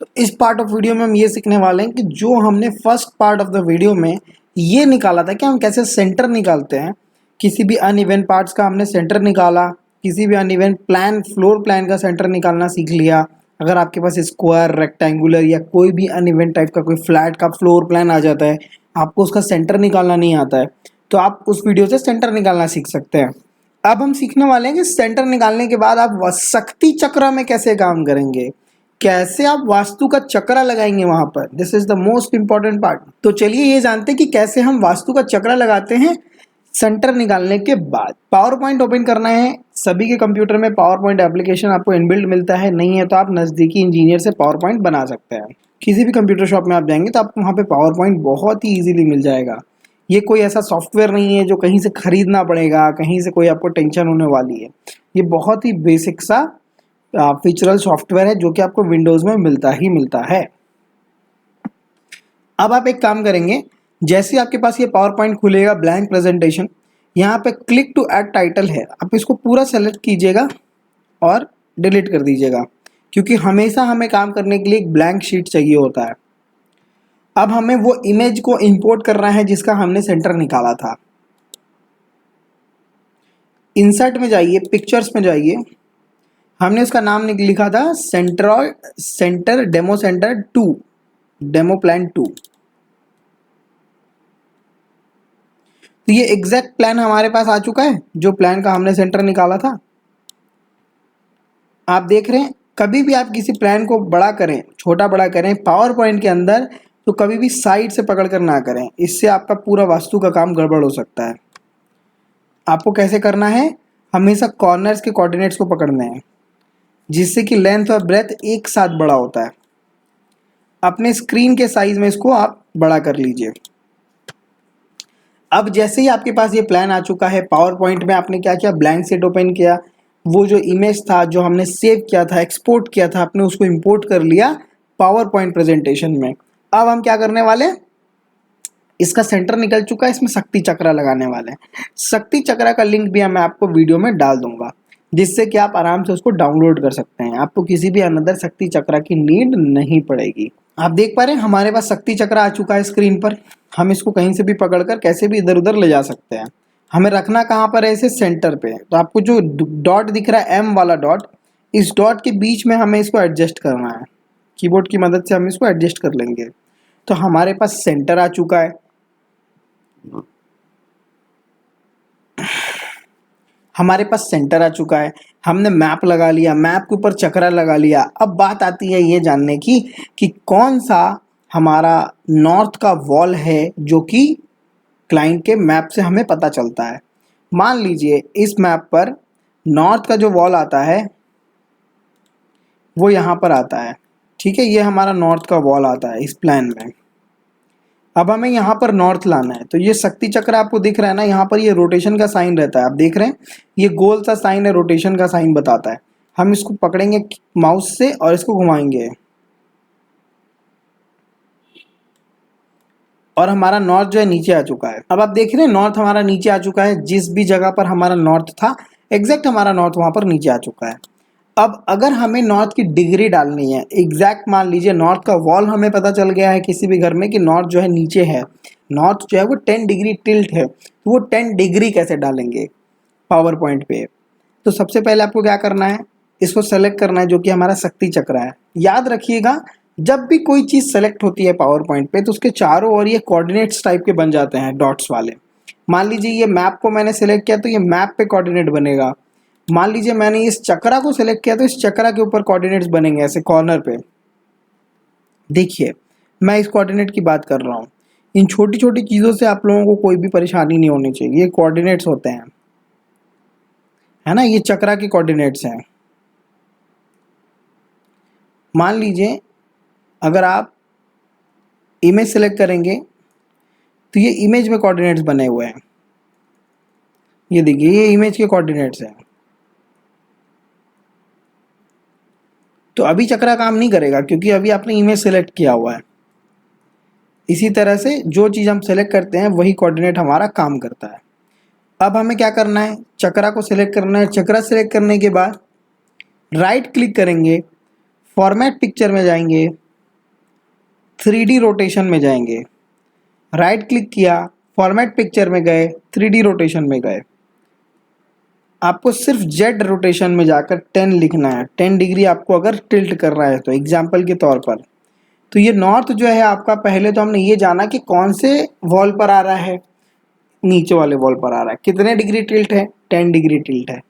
तो इस part of video में हम ये सीखने वाले हैं कि जो हमने first part of the video में ये निकाला था कि हम कैसे सेंटर निकालते हैं, किसी भी अनइवन पार्ट्स का हमने सेंटर निकाला, किसी भी अनइवन प्लान फ्लोर प्लान का सेंटर निकालना सीख लिया। अगर आपके पास स्क्वायर, रेक्टेंगुलर या कोई भी अनइवन टाइप का कोई फ्लैट का फ्लोर प्लान आ जाता है, आपको उसका सेंटर निकालना नहीं आता है, तो आप उस वीडियो से सेंटर निकालना सीख सकते हैं। अब हम सीखने वाले हैं कि सेंटर निकालने के बाद आप शक्ति चक्र में कैसे काम करेंगे, कैसे आप वास्तु का चक्रा लगाएंगे वहां पर। This is the most important part. तो चलिए ये जानते हैं कि कैसे हम वास्तु का चक्रा लगाते हैं सेंटर निकालने के बाद। पावर पॉइंट ओपन करना है। सभी के कंप्यूटर में पावर पॉइंट एप्लीकेशन आपको इनबिल्ट मिलता है, नहीं है तो आप नज़दीकी इंजीनियर से पावर पॉइंट बना सकते हैं। किसी भी कंप्यूटर शॉप में आप जाएंगे तो आपको वहाँ पे पावर पॉइंट बहुत ही ईजिली मिल जाएगा। ये कोई ऐसा सॉफ्टवेयर नहीं है जो कहीं से खरीदना पड़ेगा, कहीं से कोई आपको टेंशन होने वाली है। ये बहुत ही बेसिक सा फीचरल सॉफ्टवेयर है जो कि आपको विंडोज़ में मिलता ही मिलता है। अब आप एक काम करेंगे, जैसे आपके पास ये पावर पॉइंट खुलेगा ब्लैंक प्रेजेंटेशन, यहाँ पे क्लिक टू ऐड टाइटल है, आप इसको पूरा सेलेक्ट कीजिएगा और डिलीट कर दीजिएगा, क्योंकि हमेशा हमें काम करने के लिए एक ब्लैंक शीट चाहिए होता है। अब हमें वो इमेज को इंपोर्ट करना है जिसका हमने सेंटर निकाला था। इंसर्ट में जाइए, पिक्चर्स में जाइए, हमने उसका नाम लिखा था centre demo centre 2, demo plan 2। तो ये एग्जैक्ट प्लान हमारे पास आ चुका है, जो प्लान का हमने सेंटर निकाला था। आप देख रहे हैं, कभी भी आप किसी प्लान को बड़ा करें, छोटा बड़ा करें पावर पॉइंट के अंदर, तो कभी भी साइड से पकड़ कर ना करें, इससे आपका पूरा वास्तु का काम गड़बड़ हो सकता है। आपको कैसे करना है, हमेशा कॉर्नर्स के कोऑर्डिनेट्स को पकड़ने हैं, जिससे कि लेंथ और ब्रेथ एक साथ बड़ा होता है। अपने स्क्रीन के साइज में इसको आप बड़ा कर लीजिए। अब जैसे ही आपके पास ये प्लान आ चुका है, पावर पॉइंट में आपने क्या किया, ब्लैंक शीट ओपन किया, वो जो इमेज था जो हमने सेव किया था, एक्सपोर्ट किया था, आपने उसको इंपोर्ट कर लिया पावर पॉइंट प्रेजेंटेशन में। अब हम क्या करने वाले हैं, इसका सेंटर निकल चुका है, इसमें शक्ति चक्रा लगाने वाले हैं। शक्ति चक्रा का लिंक भी मैं आपको वीडियो में डाल दूंगा, जिससे कि आप आराम से उसको डाउनलोड कर सकते हैं। आपको किसी भी अनदर शक्ति चक्रा की नीड नहीं पड़ेगी। आप देख पा रहे हैं हमारे पास शक्ति चक्रा आ चुका है स्क्रीन पर। हम इसको कहीं से भी पकड़कर कैसे भी इधर उधर ले जा सकते हैं। हमें रखना कहाँ पर है, इसे सेंटर पे। तो आपको जो डॉट दिख रहा है, एम वाला डॉट, इस डॉट के बीच में हमें इसको एडजस्ट करना है। कीबोर्ड की मदद से हम इसको एडजस्ट कर लेंगे। तो हमारे पास सेंटर आ चुका है। हमारे पास सेंटर आ चुका है, हमने मैप लगा लिया, मैप के ऊपर चक्रा लगा लिया। अब बात आती है ये जानने की कि कौन सा हमारा नॉर्थ का वॉल है, जो कि क्लाइंट के मैप से हमें पता चलता है। मान लीजिए इस मैप पर नॉर्थ का जो वॉल आता है वो यहाँ पर आता है, ठीक है, ये हमारा नॉर्थ का वॉल आता है इस प्लान में। अब हमें यहाँ पर नॉर्थ लाना है, तो ये शक्ति चक्र आपको दिख रहा है ना, यहाँ पर ये रोटेशन का साइन रहता है, आप देख रहे हैं, ये गोल सा साइन है, रोटेशन का साइन बताता है। हम इसको पकड़ेंगे माउस से और इसको घुमाएंगे, और हमारा नॉर्थ जो है नीचे आ चुका है। अब आप देख रहे हैं नॉर्थ हमारा नीचे आ चुका है। जिस भी जगह पर हमारा नॉर्थ था, एग्जैक्ट हमारा नॉर्थ वहाँ पर नीचे आ चुका है। अब अगर हमें नॉर्थ की डिग्री डालनी है, एग्जैक्ट मान लीजिए नॉर्थ का वॉल हमें पता चल गया है किसी भी घर में कि नॉर्थ जो है नीचे है, नॉर्थ जो है वो 10 डिग्री टिल्ट है, तो वो 10 डिग्री कैसे डालेंगे पावर पॉइंट पे। तो सबसे पहले आपको क्या करना है, इसको सेलेक्ट करना है, जो कि हमारा शक्ति चक्र है। याद रखिएगा, जब भी कोई चीज़ सेलेक्ट होती है पावर पॉइंट पे, तो उसके चारों ओर ये कोऑर्डिनेट्स टाइप के बन जाते हैं, डॉट्स वाले। मान लीजिए ये मैप को मैंने सेलेक्ट किया तो ये मैप पे कोऑर्डिनेट बनेगा। मान लीजिए मैंने इस चक्रा को सिलेक्ट किया तो इस चक्रा के ऊपर कोऑर्डिनेट्स बनेंगे ऐसे कॉर्नर पे। देखिए मैं इस कोऑर्डिनेट की बात कर रहा हूँ। इन छोटी छोटी चीज़ों से आप लोगों को कोई भी परेशानी नहीं होनी चाहिए। ये कोऑर्डिनेट्स होते हैं, है ना, ये चक्रा के कोऑर्डिनेट्स हैं। मान लीजिए अगर आप इमेज सेलेक्ट करेंगे तो ये इमेज में कोऑर्डिनेट्स बने हुए हैं। ये देखिए ये इमेज के कोऑर्डिनेट्स हैं। तो अभी चक्रा काम नहीं करेगा क्योंकि अभी आपने इमेज सेलेक्ट किया हुआ है। इसी तरह से जो चीज़ हम सेलेक्ट करते हैं वही कोऑर्डिनेट हमारा काम करता है। अब हमें क्या करना है, चक्रा को सिलेक्ट करना है। चक्रा सिलेक्ट करने के बाद राइट क्लिक करेंगे, फॉर्मेट पिक्चर में जाएंगे, 3D रोटेशन में जाएंगे, राइट क्लिक किया, फॉर्मेट पिक्चर में गए, 3D रोटेशन में गए। आपको सिर्फ जेड रोटेशन में जाकर 10 लिखना है, 10 डिग्री आपको अगर टिल्ट करना है तो एग्जाम्पल के तौर पर। तो ये नॉर्थ जो है आपका, पहले तो हमने ये जाना कि कौन से वॉल पर आ रहा है, नीचे वाले वॉल पर आ रहा है, कितने डिग्री टिल्ट है, 10 डिग्री टिल्ट है।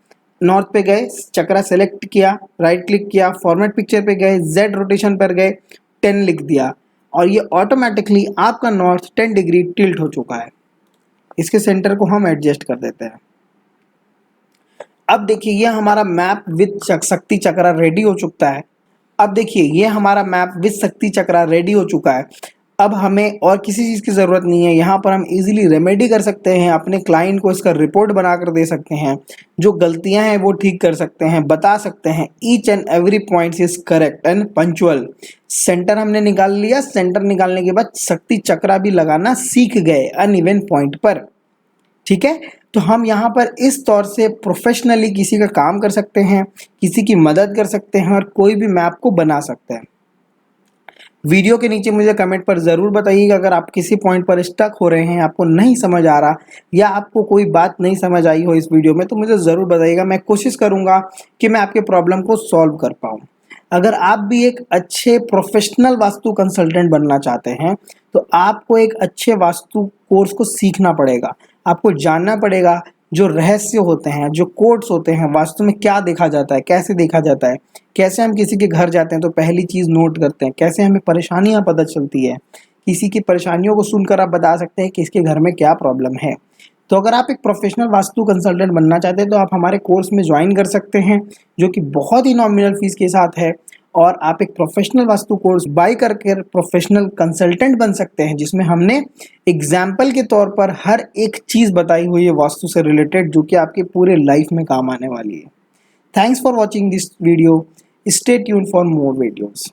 नॉर्थ पे गए, चक्रा सेलेक्ट किया, राइट क्लिक किया, फॉर्मेट पिक्चर पे गए, जेड रोटेशन पर गए, 10 लिख दिया और ये ऑटोमेटिकली आपका नॉर्थ 10 डिग्री टिल्ट हो चुका है। इसके सेंटर को हम एडजस्ट कर देते हैं। अब देखिए ये हमारा मैप विद शक्ति चक्रा रेडी हो चुका है। अब देखिए ये हमारा मैप विद शक्ति चक्रा रेडी हो चुका है। अब हमें और किसी चीज़ की ज़रूरत नहीं है। यहाँ पर हम इजीली रेमेडी कर सकते हैं, अपने क्लाइंट को इसका रिपोर्ट बना कर दे सकते हैं, जो गलतियाँ हैं वो ठीक कर सकते हैं, बता सकते हैं each and every point is correct and punctual. Centre हमने निकाल लिया, सेंटर निकालने के बाद शक्ति चक्रा भी लगाना सीख गए अनइवन पॉइंट पर। ठीक है, तो हम यहाँ पर इस तौर से प्रोफेशनली किसी का काम कर सकते हैं, किसी की मदद कर सकते हैं और कोई भी मैप को बना सकते हैं। वीडियो के नीचे मुझे कमेंट पर ज़रूर बताइएगा अगर आप किसी पॉइंट पर स्टक हो रहे हैं, आपको नहीं समझ आ रहा या आपको कोई बात नहीं समझ आई हो इस वीडियो में, तो मुझे ज़रूर बताइएगा। मैं कोशिश करूँगा कि मैं आपके प्रॉब्लम को सॉल्व कर पाऊँ। अगर आप भी एक अच्छे प्रोफेशनल वास्तु कंसल्टेंट बनना चाहते हैं तो आपको एक अच्छे वास्तु कोर्स को सीखना पड़ेगा। आपको जानना पड़ेगा जो रहस्य होते हैं, जो कोड्स होते हैं, वास्तु में क्या देखा जाता है, कैसे देखा जाता है, कैसे हम किसी के घर जाते हैं तो पहली चीज़ नोट करते हैं, कैसे हमें परेशानियां पता चलती है, किसी की परेशानियों को सुनकर आप बता सकते हैं कि इसके घर में क्या प्रॉब्लम है। तो अगर आप एक प्रोफेशनल वास्तु कंसल्टेंट बनना चाहते हैं तो आप हमारे कोर्स में ज्वाइन कर सकते हैं, जो कि बहुत ही नॉमिनल फीस के साथ है, और आप एक प्रोफेशनल वास्तु कोर्स बाय करके प्रोफेशनल कंसल्टेंट बन सकते हैं, जिसमें हमने एग्जाम्पल के तौर पर हर एक चीज़ बताई हुई है वास्तु से रिलेटेड, जो कि आपके पूरे लाइफ में काम आने वाली है। Thanks for watching this video. Stay tuned for more videos.